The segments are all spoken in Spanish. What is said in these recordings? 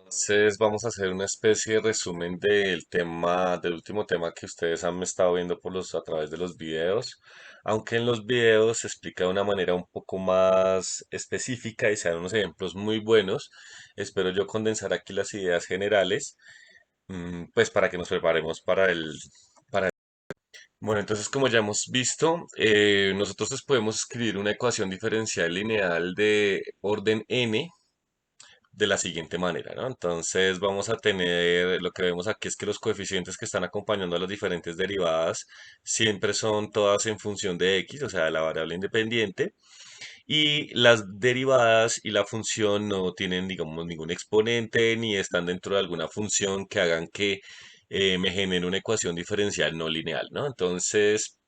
Entonces vamos a hacer una especie de resumen del tema, del último tema que ustedes han estado viendo a través de los videos, aunque en los videos se explica de una manera un poco más específica y se dan unos ejemplos muy buenos. Espero yo condensar aquí las ideas generales, pues para que nos preparemos para el. Bueno, entonces como ya hemos visto, nosotros pues podemos escribir una ecuación diferencial lineal de orden n de la siguiente manera, ¿no? Entonces vamos a tener, lo que vemos aquí es que los coeficientes que están acompañando a las diferentes derivadas siempre son todas en función de x, o sea, de la variable independiente, y las derivadas y la función no tienen, digamos, ningún exponente ni están dentro de alguna función que hagan que me genere una ecuación diferencial no lineal, ¿no? Entonces,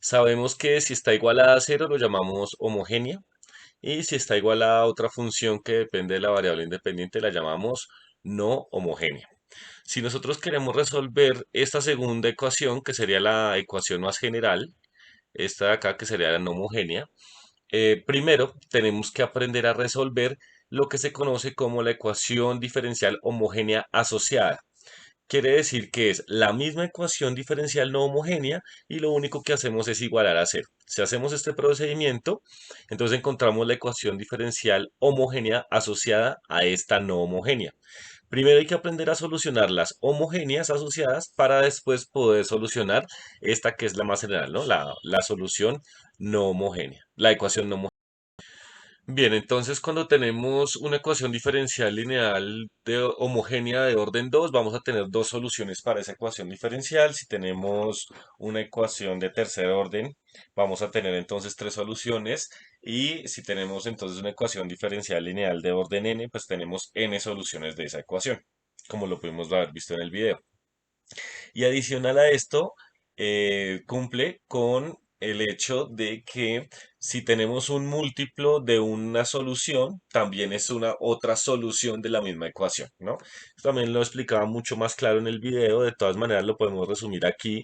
sabemos que si está igual a cero lo llamamos homogénea. Y si está igual a otra función que depende de la variable independiente, la llamamos no homogénea. Si nosotros queremos resolver esta segunda ecuación, que sería la ecuación más general, esta de acá que sería la no homogénea, primero tenemos que aprender a resolver lo que se conoce como la ecuación diferencial homogénea asociada. Quiere decir que es la misma ecuación diferencial no homogénea y lo único que hacemos es igualar a cero. Si hacemos este procedimiento, entonces encontramos la ecuación diferencial homogénea asociada a esta no homogénea. Primero hay que aprender a solucionar las homogéneas asociadas para después poder solucionar esta que es la más general, ¿no? La solución no homogénea, la ecuación no homogénea. Bien, entonces cuando tenemos una ecuación diferencial lineal homogénea de orden 2, vamos a tener dos soluciones para esa ecuación diferencial. Si tenemos una ecuación de tercer orden, vamos a tener entonces tres soluciones. Y si tenemos entonces una ecuación diferencial lineal de orden n, pues tenemos n soluciones de esa ecuación, como lo pudimos haber visto en el video. Y adicional a esto, cumple con el hecho de que si tenemos un múltiplo de una solución, también es una otra solución de la misma ecuación, ¿no? Esto también lo explicaba mucho más claro en el video, de todas maneras lo podemos resumir aquí.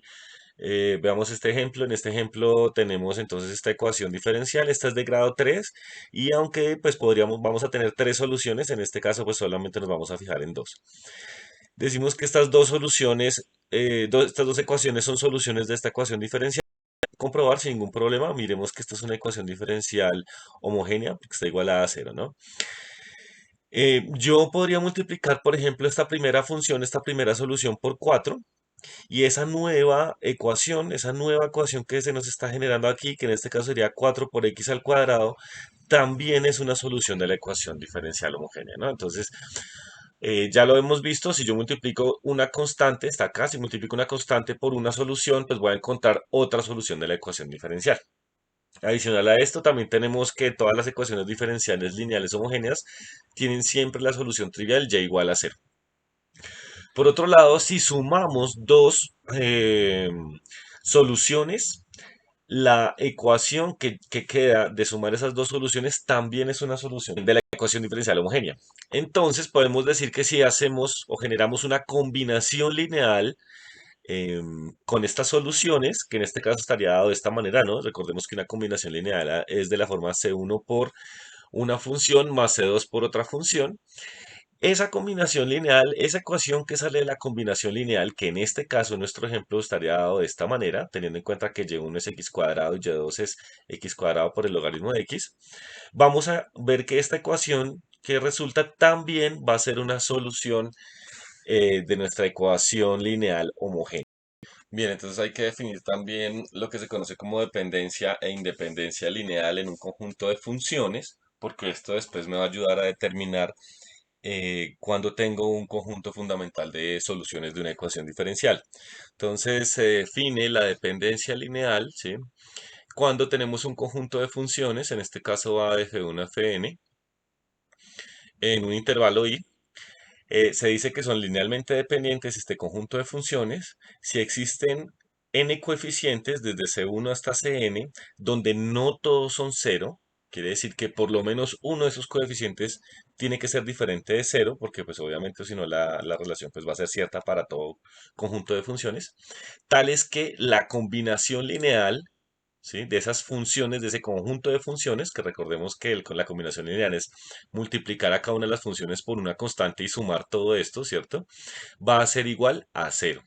Veamos este ejemplo. En este ejemplo tenemos entonces esta ecuación diferencial, esta es de grado 3 y aunque pues vamos a tener tres soluciones, en este caso pues solamente nos vamos a fijar en dos. Decimos que estas dos soluciones, estas dos ecuaciones son soluciones de esta ecuación diferencial. Comprobar sin ningún problema. Miremos que esta es una ecuación diferencial homogénea, porque está igualada a cero, ¿no? Yo podría multiplicar, por ejemplo, esta primera función, esta primera solución por 4 y esa nueva ecuación que se nos está generando aquí, que en este caso sería 4 por x al cuadrado, también es una solución de la ecuación diferencial homogénea, ¿no? Entonces, ya lo hemos visto, si yo multiplico una constante, está acá, si multiplico una constante por una solución, pues voy a encontrar otra solución de la ecuación diferencial. Adicional a esto, también tenemos que todas las ecuaciones diferenciales lineales homogéneas tienen siempre la solución trivial y igual a cero. Por otro lado, si sumamos dos soluciones, la ecuación que queda de sumar esas dos soluciones también es una solución de la ecuación diferencial homogénea. Entonces podemos decir que si hacemos o generamos una combinación lineal con estas soluciones, que en este caso estaría dado de esta manera, ¿no? Recordemos que una combinación lineal es de la forma C1 por una función más C2 por otra función. Esa combinación lineal, esa ecuación que sale de la combinación lineal, que en este caso, en nuestro ejemplo, estaría dado de esta manera, teniendo en cuenta que y1 es x cuadrado y y2 es x cuadrado por el logaritmo de x, vamos a ver que esta ecuación que resulta también va a ser una solución de nuestra ecuación lineal homogénea. Bien, entonces hay que definir también lo que se conoce como dependencia e independencia lineal en un conjunto de funciones, porque esto después me va a ayudar a determinar cuando tengo un conjunto fundamental de soluciones de una ecuación diferencial. Entonces se define la dependencia lineal, ¿sí? Cuando tenemos un conjunto de funciones, en este caso va de f1 a fn, en un intervalo i, se dice que son linealmente dependientes este conjunto de funciones si existen n coeficientes desde C1 hasta Cn, donde no todos son cero. Quiere decir que por lo menos uno de esos coeficientes tiene que ser diferente de cero, porque pues obviamente si no la relación pues va a ser cierta para todo conjunto de funciones, tales que la combinación lineal ¿sí? De esas funciones, de ese conjunto de funciones, que recordemos que con la combinación lineal es multiplicar a cada una de las funciones por una constante y sumar todo esto, ¿cierto? Va a ser igual a cero.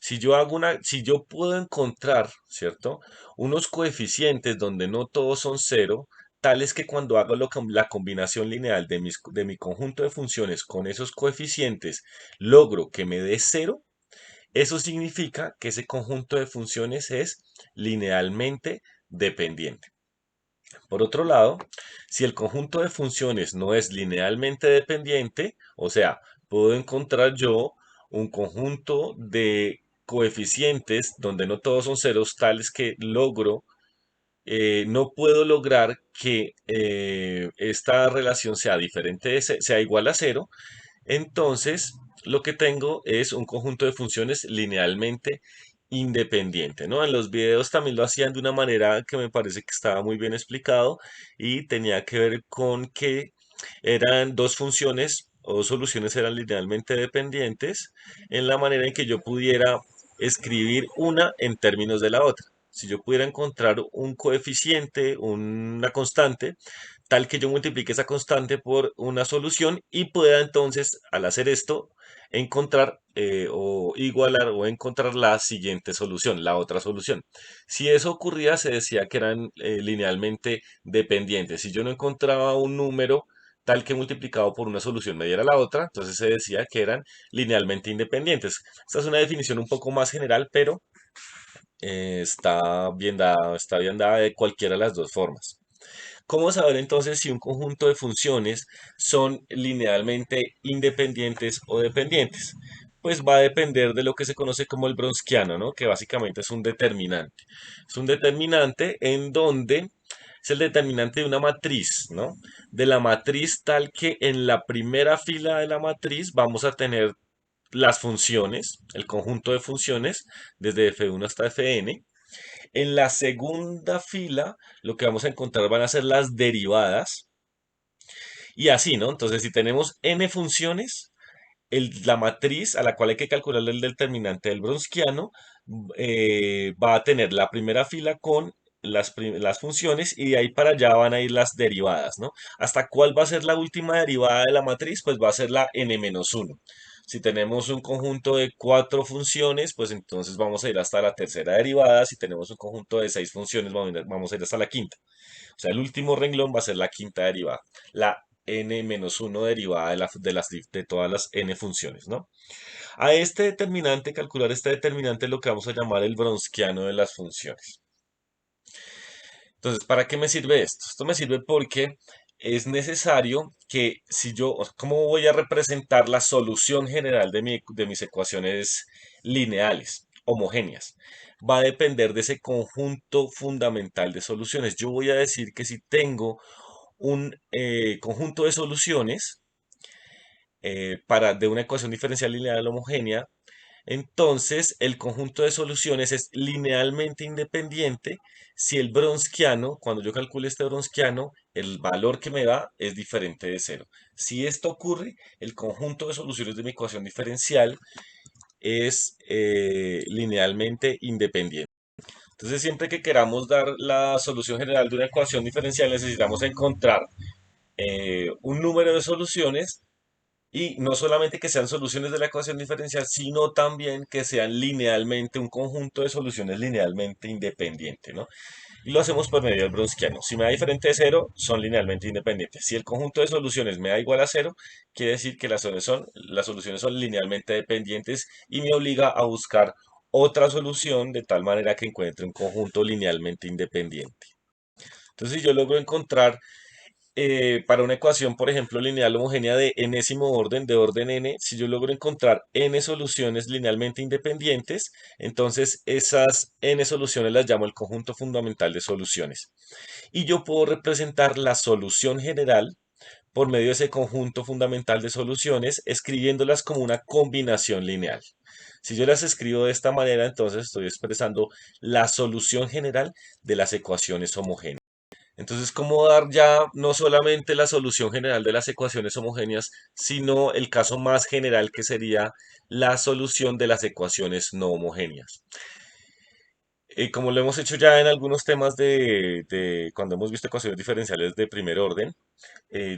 Si yo puedo encontrar, ¿cierto? Unos coeficientes donde no todos son cero, tales que cuando hago la combinación lineal de mi conjunto de funciones con esos coeficientes logro que me dé cero, eso significa que ese conjunto de funciones es linealmente dependiente. Por otro lado, si el conjunto de funciones no es linealmente dependiente, o sea, puedo encontrar yo un conjunto de coeficientes donde no todos son ceros, tales que no puedo lograr que esta relación sea diferente, sea igual a cero, entonces, lo que tengo es un conjunto de funciones linealmente independiente, ¿no? En los videos también lo hacían de una manera que me parece que estaba muy bien explicado y tenía que ver con que eran dos funciones o dos soluciones eran linealmente dependientes en la manera en que yo pudiera escribir una en términos de la otra. Si yo pudiera encontrar un coeficiente, una constante, tal que yo multiplique esa constante por una solución y pueda entonces, al hacer esto, encontrar o igualar o encontrar la siguiente solución, la otra solución. Si eso ocurría, se decía que eran linealmente dependientes. Si yo no encontraba un número tal que multiplicado por una solución me diera la otra, entonces se decía que eran linealmente independientes. Esta es una definición un poco más general, pero está bien dada de cualquiera de las dos formas. ¿Cómo saber entonces si un conjunto de funciones son linealmente independientes o dependientes? Pues va a depender de lo que se conoce como el Browniano, ¿no? Que básicamente es un determinante. Es un determinante en donde es el determinante de una matriz, ¿no? De la matriz tal que en la primera fila de la matriz vamos a tener las funciones, el conjunto de funciones, desde F1 hasta Fn. En la segunda fila, lo que vamos a encontrar van a ser las derivadas. Y así, ¿no? Entonces, si tenemos n funciones, la matriz a la cual hay que calcular el determinante del Browniano va a tener la primera fila con las funciones y de ahí para allá van a ir las derivadas, ¿no? ¿Hasta cuál va a ser la última derivada de la matriz? Pues va a ser la n-1. Si tenemos un conjunto de cuatro funciones, pues entonces vamos a ir hasta la tercera derivada. Si tenemos un conjunto de seis funciones, vamos a ir hasta la quinta. O sea, el último renglón va a ser la quinta derivada, la n-1 derivada de todas las n funciones, ¿no? A este determinante, calcular este determinante es lo que vamos a llamar el Browniano de las funciones. Entonces, ¿para qué me sirve esto? Esto me sirve porque es necesario que si yo, o sea, ¿cómo voy a representar la solución general de mis ecuaciones lineales, homogéneas? Va a depender de ese conjunto fundamental de soluciones. Yo voy a decir que si tengo un conjunto de soluciones de una ecuación diferencial lineal homogénea, entonces el conjunto de soluciones es linealmente independiente si el Browniano, cuando yo calcule este Browniano, el valor que me da es diferente de cero. Si esto ocurre, el conjunto de soluciones de mi ecuación diferencial es linealmente independiente. Entonces, siempre que queramos dar la solución general de una ecuación diferencial, necesitamos encontrar un número de soluciones y no solamente que sean soluciones de la ecuación diferencial, sino también que sean linealmente, un conjunto de soluciones linealmente independiente, ¿no? Y lo hacemos por medio del Browniano. Si me da diferente de cero, son linealmente independientes. Si el conjunto de soluciones me da igual a cero, quiere decir que las soluciones son linealmente dependientes y me obliga a buscar otra solución de tal manera que encuentre un conjunto linealmente independiente. Entonces, si yo logro encontrar para una ecuación, por ejemplo, lineal homogénea de enésimo orden, de orden n, si yo logro encontrar n soluciones linealmente independientes, entonces esas n soluciones las llamo el conjunto fundamental de soluciones. Y yo puedo representar la solución general por medio de ese conjunto fundamental de soluciones, escribiéndolas como una combinación lineal. Si yo las escribo de esta manera, entonces estoy expresando la solución general de las ecuaciones homogéneas. Entonces, ¿cómo dar ya no solamente la solución general de las ecuaciones homogéneas, sino el caso más general que sería la solución de las ecuaciones no homogéneas? Como lo hemos hecho ya en algunos temas de cuando hemos visto ecuaciones diferenciales de primer orden,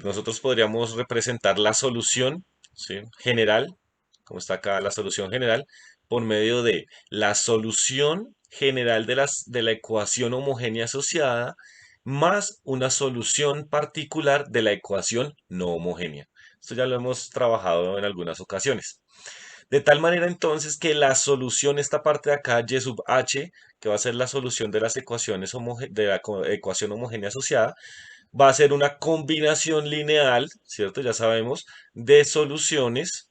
nosotros podríamos representar la solución, ¿sí? General, como está acá la solución general, por medio de la solución general de la ecuación homogénea asociada más una solución particular de la ecuación no homogénea. Esto ya lo hemos trabajado en algunas ocasiones. De tal manera entonces que la solución, esta parte de acá, y sub h, que va a ser la solución de las ecuaciones de la ecuación homogénea asociada, va a ser una combinación lineal, ¿cierto? Ya sabemos, de soluciones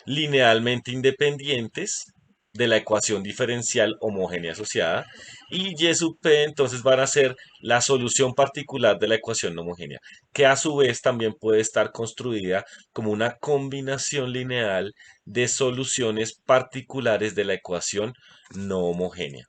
linealmente independientes de la ecuación diferencial homogénea asociada y y sub p entonces van a ser la solución particular de la ecuación no homogénea, que a su vez también puede estar construida como una combinación lineal de soluciones particulares de la ecuación no homogénea.